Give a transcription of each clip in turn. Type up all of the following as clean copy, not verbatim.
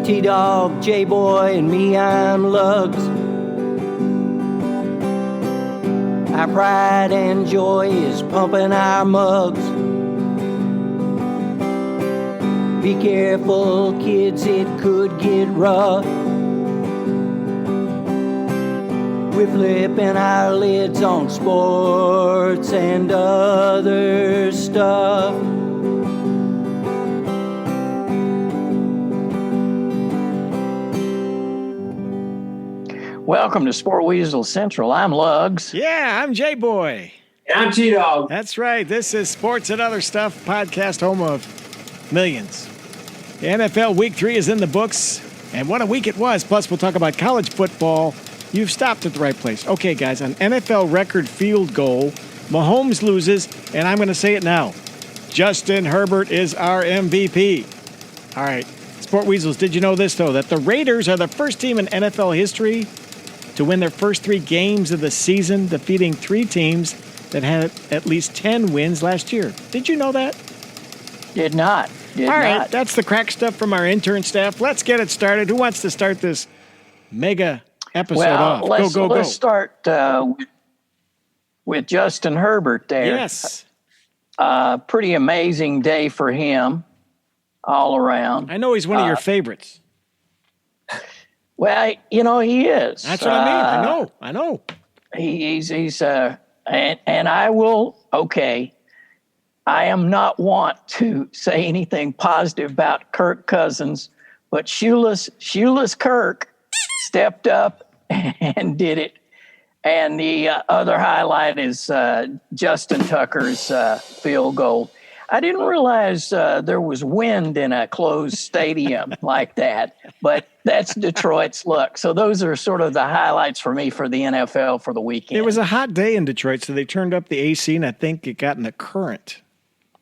T-Dog, J-Boy, and me, I'm Lugs. Our pride and joy is pumping our mugs. Be careful, kids, it could get rough. We're flipping our lids on sports and other stuff. Welcome to Sport Weasel Central. I'm Lugs. Yeah, I'm J-Boy. And I'm T-Dog. That's right. This is Sports and Other Stuff, podcast home of millions. The NFL Week 3 is in the books, and what a week it was. Plus, we'll talk about college football. You've stopped at the right place. Okay, guys, an NFL record field goal. Mahomes loses, and I'm going to say it now. Justin Herbert is our MVP. All right, Sport Weasels, did you know this, though, that the Raiders are the first team in NFL history to win their first 3 games of the season, defeating 3 teams that had at least 10 wins last year. Did you know that? Did not. All right, that's the crack stuff from our intern staff. Let's get it started. Who wants to start this mega episode off? Let's start with Justin Herbert there. Yes. Pretty amazing day for him all around. I know he's one of your favorites. Well, you know, he is. That's what I mean. I know. He's and I will, okay, I am not want to say anything positive about Kirk Cousins, but Shoeless Kirk stepped up and did it. And the other highlight is Justin Tucker's field goal. I didn't realize there was wind in a closed stadium like that, but that's Detroit's luck. So those are sort of the highlights for me for the NFL for the weekend. It was a hot day in Detroit, so they turned up the AC, and I think it got in the current.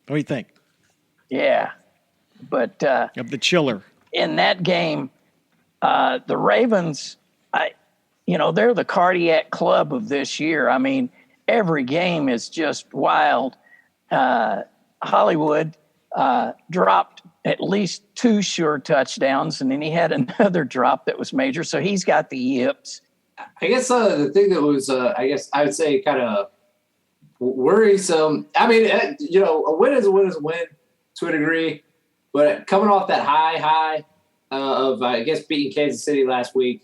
What do you think? Yeah, but of the chiller in that game, the Ravens, they're the cardiac club of this year. I mean, every game is just wild. Hollywood dropped at least 2 sure touchdowns, and then he had another drop that was major. So he's got the yips. I guess the thing that was, I would say kind of worrisome. I mean, a win is a win to a degree, but coming off that high of, beating Kansas City last week,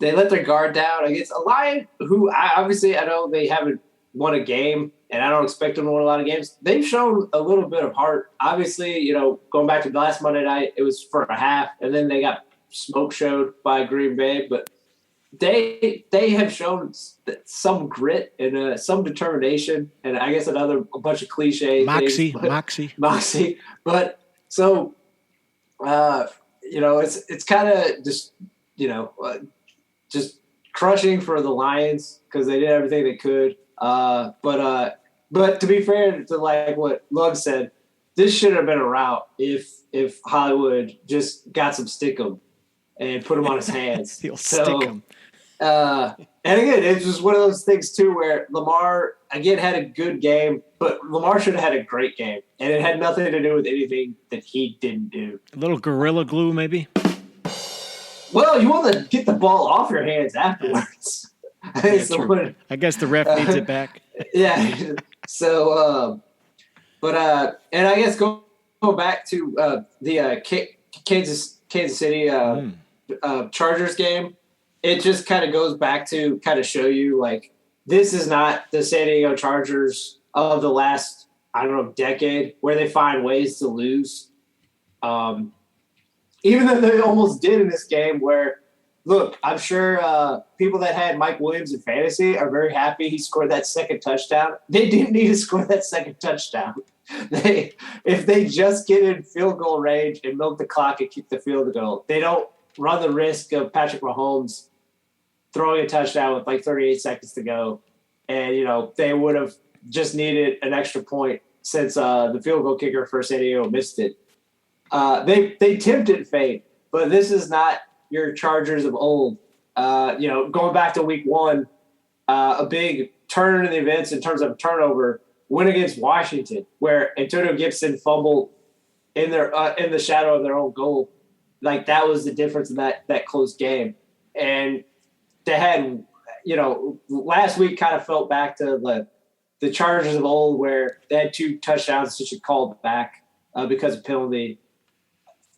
they let their guard down against a Lion who I know they haven't won a game, and I don't expect them to win a lot of games. They've shown a little bit of heart. Obviously, going back to last Monday night, it was for a half, and then they got smoke showed by Green Bay. But they have shown some grit and some determination, and I guess a bunch of cliche Moxie. But so, it's kind of just crushing for the Lions because they did everything they could. But to be fair to like what Lug said, this should have been a rout if Hollywood just got some stickum and put him on his hands. He'll stick him. And again, it's just one of those things too where Lamar again had a good game, but Lamar should have had a great game, and it had nothing to do with anything that he didn't do. A little gorilla glue, maybe. Well, you want to get the ball off your hands afterwards. Yeah, I guess the ref needs it back. Yeah. So, and I guess go back to the Kansas City Chargers game. It just kind of goes back to kind of show you like this is not the San Diego Chargers of the last decade where they find ways to lose. Even though they almost did in this game where. Look, I'm sure people that had Mike Williams in fantasy are very happy he scored that second touchdown. They didn't need to score that second touchdown. If they just get in field goal range and milk the clock and keep the field goal, they don't run the risk of Patrick Mahomes throwing a touchdown with like 38 seconds to go. And, they would have just needed an extra point since the field goal kicker for San Diego missed it. They tempted fate, but this is not your Chargers of old. Going back to week 1, a big turn in the events in terms of turnover win against Washington, where Antonio Gibson fumbled in the shadow of their own goal. like that was the difference in that close game. And they had, last week kind of felt back to the Chargers of old where they had 2 touchdowns that should called back because of penalty.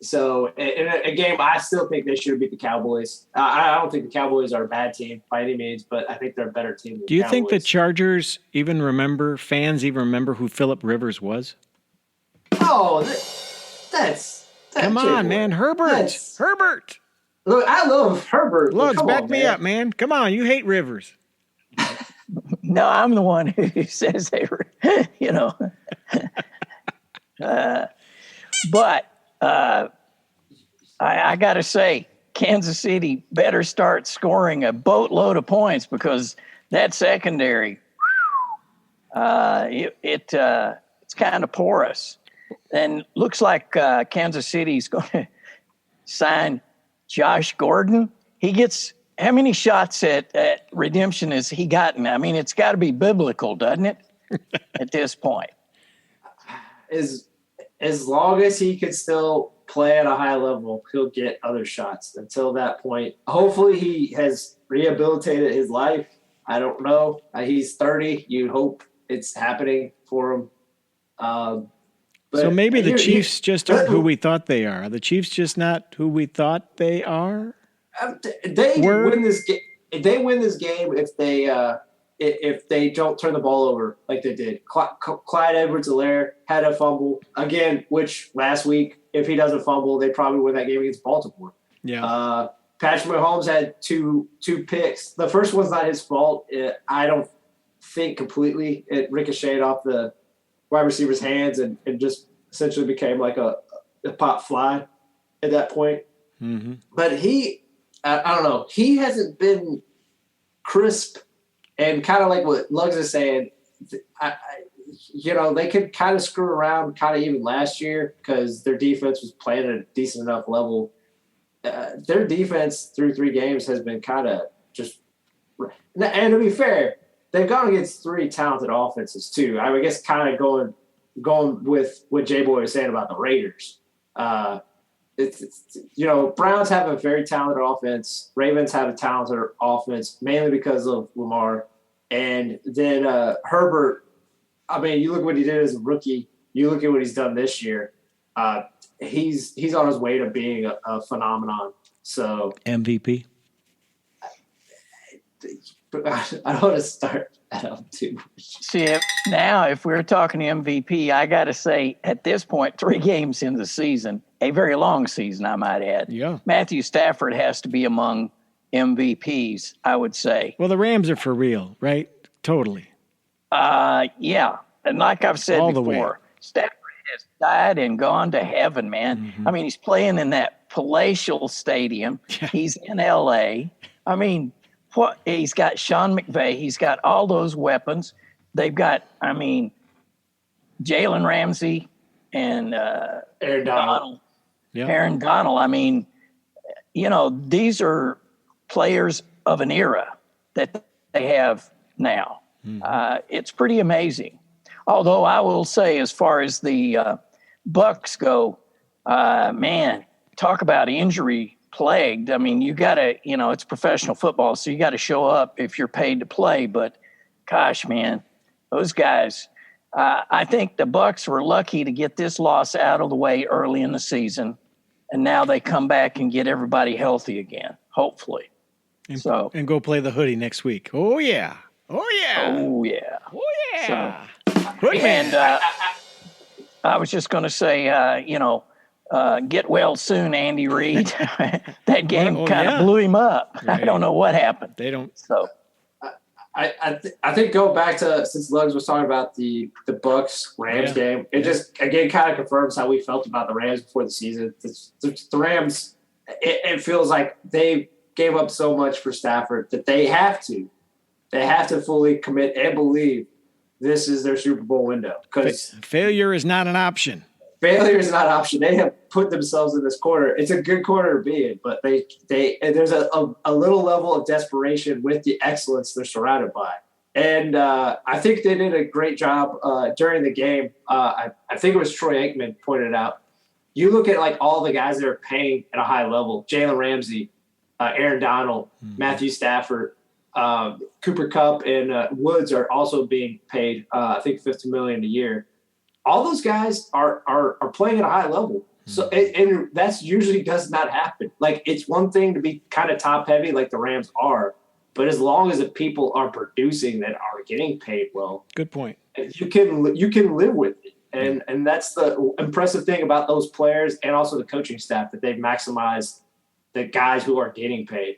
So in a game, I still think they should have beat the Cowboys. I don't think the Cowboys are a bad team by any means, but I think they're a better team than Do you the Cowboys. think the Chargers fans even remember who Phillip Rivers was? Oh, that's Come on, man. Herbert. Look, I love Herbert. Lugs, back me up, man. Come on. You hate Rivers. No, I'm the one who says they were, but I got to say, Kansas City better start scoring a boatload of points because that secondary, it's kind of porous. And looks like Kansas City's going to sign Josh Gordon. He gets – how many shots at redemption has he gotten? I mean, it's got to be biblical, doesn't it, at this point? As long as he can still play at a high level, he'll get other shots. Until that point, hopefully he has rehabilitated his life. I don't know. He's 30. You'd hope it's happening for him. So maybe the Chiefs just aren't who we thought they are. Are the Chiefs just not who we thought they are? They win this game. They win this game if they don't turn the ball over like they did. Clyde Edwards-Helaire had a fumble again, which last week, if he doesn't fumble, they probably win that game against Baltimore. Yeah. Patrick Mahomes had two picks. The first one's not his fault. I don't think completely. It ricocheted off the wide receiver's hands and just essentially became like a pop fly at that point. Mm-hmm. But I don't know. He hasn't been crisp and kind of like what Lugs is saying. They could kind of screw around kind of even last year because their defense was playing at a decent enough level. Their defense through 3 games has been kind of just – and to be fair, they've gone against 3 talented offenses too. I guess kind of going with what J-Boy was saying about the Raiders. Browns have a very talented offense. Ravens have a talented offense, mainly because of Lamar. And then Herbert, I mean, you look at what he did as a rookie. You look at what he's done this year. He's on his way to being a phenomenon. So MVP. I don't want to start that up too much. See, if we're talking MVP, I got to say, at this point, 3 games in the season, a very long season, I might add. Yeah. Matthew Stafford has to be among MVPs, I would say. Well, the Rams are for real, right? Totally. Yeah. And like I've said All the way. before, Stafford has died and gone to heaven, man. Mm-hmm. I mean, he's playing in that palatial stadium. Yeah. He's in L.A. I mean, he's got Sean McVay. He's got all those weapons. They've got, Jalen Ramsey and Aaron Donald. Yeah. Aaron Donald. I mean, these are players of an era that they have now. Mm-hmm. It's pretty amazing. Although I will say, as far as the Bucks go, man, talk about injury plagued. I mean, you got to, it's professional football, so you got to show up if you're paid to play. But gosh, man, those guys, I think the Bucks were lucky to get this loss out of the way early in the season. And now they come back and get everybody healthy again, hopefully. And go play the hoodie next week. Oh, yeah. Oh, yeah. Oh, yeah. Oh, yeah. And I was just going to say, get well soon, Andy Reid. That game kind of blew him up. Right. I don't know what happened. They don't. So I think go back to, since Lugs was talking about the Bucks-Rams game, it just, again, kind of confirms how we felt about the Rams before the season. The Rams, it feels like they gave up so much for Stafford that they have to fully commit and believe this is their Super Bowl window. Because failure is not an option. Failure is not an option. They have put themselves in this corner. It's a good corner to be in, but there's a little level of desperation with the excellence they're surrounded by. And I think they did a great job during the game. I think it was Troy Aikman pointed out you look at like all the guys that are paying at a high level: Jalen Ramsey, Aaron Donald, Matthew Stafford, Cooper Kupp, and Woods are also being paid. I think $50 million a year. All those guys are playing at a high level. So and that's usually does not happen. Like, it's one thing to be kind of top heavy like the Rams are, but as long as the people are producing that are getting paid well, good point. You can live with it. And that's the impressive thing about those players and also the coaching staff, that they've maximized the guys who are getting paid.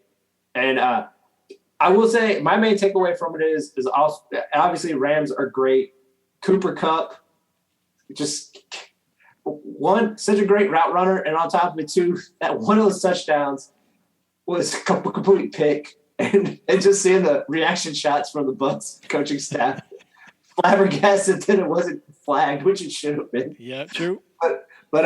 And I will say my main takeaway from it is also, obviously Rams are great. Cooper Kupp, just one, such a great route runner, and on top of it too, that one of those touchdowns was a complete pick. And just seeing the reaction shots from the Bucs coaching staff, flabbergasted that it wasn't flagged, which it should have been. Yeah, true. But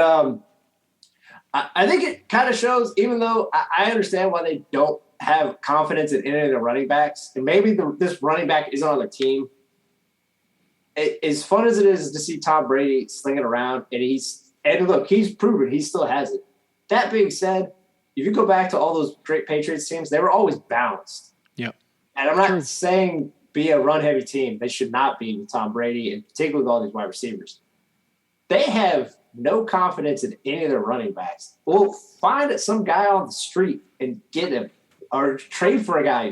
I think it kind of shows, even though I understand why they don't have confidence in any of the running backs, and maybe this running back isn't on their team. As fun as it is to see Tom Brady slinging around, and look, he's proven he still has it. That being said, if you go back to all those great Patriots teams, they were always balanced. Yep. And I'm not saying be a run-heavy team. They should not be with Tom Brady, and particularly with all these wide receivers. They have no confidence in any of their running backs. Well, find some guy on the street and get him, or trade for a guy.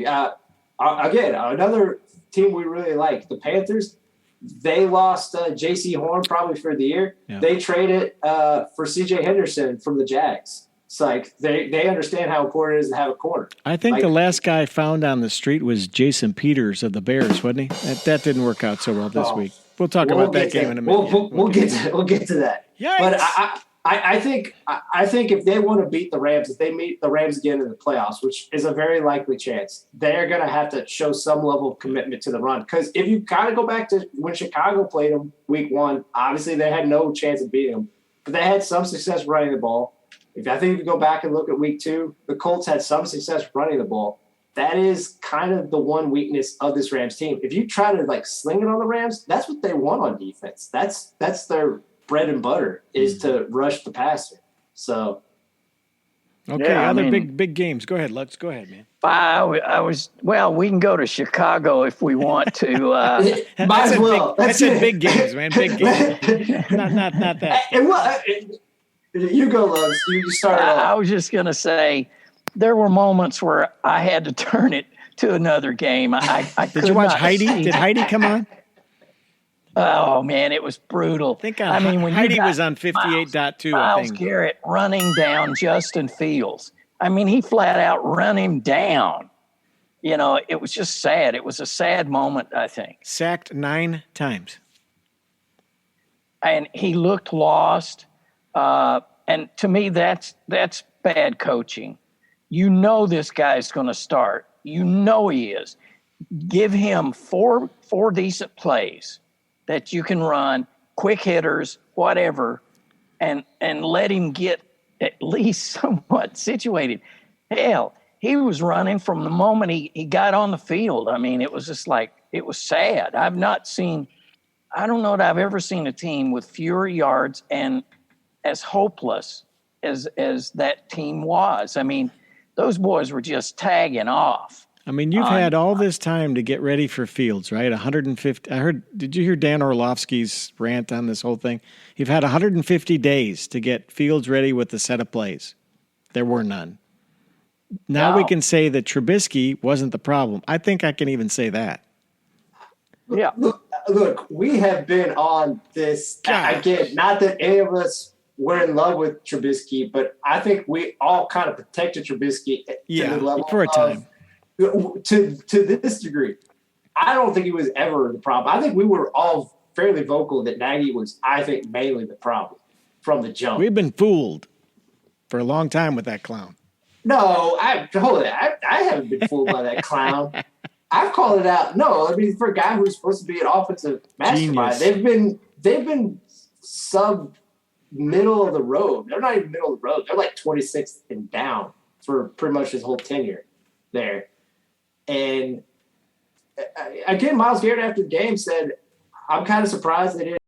Again, another team we really like, the Panthers. They lost J.C. Horn probably for the year. Yeah. They traded for C.J. Henderson from the Jags. It's like they understand how important it is to have a corner. I think the last guy found on the street was Jason Peters of the Bears, wasn't he? That didn't work out so well this week. We'll talk about that game in a minute. We'll get to that. Yikes. But I think if they want to beat the Rams, if they meet the Rams again in the playoffs, which is a very likely chance, they're going to have to show some level of commitment to the run. Because if you kind of go back to when Chicago played them week 1, obviously they had no chance of beating them, but they had some success running the ball. I think if you go back and look at week 2, the Colts had some success running the ball. That is kind of the one weakness of this Rams team. If you try to sling it on the Rams, that's what they want on defense. That's their bread and butter, is to rush the passer. So, okay, big games. Go ahead, Lutz. Go ahead, man. We can go to Chicago if we want to. Might as well. That's it. Big games, man. Big games. not that. And what? You go, Lutz. You start off. I was just going to say, there were moments where I had to turn it to another game. I Did you watch Heidi? Did Heidi come on? Oh, man, it was brutal. When Heidi was on 58.2, Myles Garrett running down Justin Fields. I mean, he flat out run him down. It was just sad. It was a sad moment, I think. Sacked 9 times. And he looked lost. And to me, that's bad coaching. This guy's going to start. He is. Give him four decent plays that you can run, quick hitters, whatever, and let him get at least somewhat situated. Hell, he was running from the moment he got on the field. I mean, it was just it was sad. I don't know that I've ever seen a team with fewer yards and as hopeless as that team was. I mean, those boys were just tagging off. I mean, you've had all this time to get ready for Fields, right? 150. Did you hear Dan Orlovsky's rant on this whole thing? You've had 150 days to get Fields ready with the set of plays. There were none. Now we can say that Trubisky wasn't the problem. I think I can even say that. Yeah. Look, we have been on this. Again, not that any of us were in love with Trubisky, but I think we all kind of protected Trubisky to the level for a time. To this degree. I don't think he was ever the problem. I think we were all fairly vocal that Nagy was, I think, mainly the problem from the jump. We've been fooled for a long time with that clown. No, I haven't been fooled by that clown. I've called it out. No, I mean, for a guy who's supposed to be an offensive mastermind, they've been sub middle of the road. They're not even middle of the road. They're like 26th and down for pretty much his whole tenure there. And again, Myles Garrett after the game said, I'm kind of surprised they didn't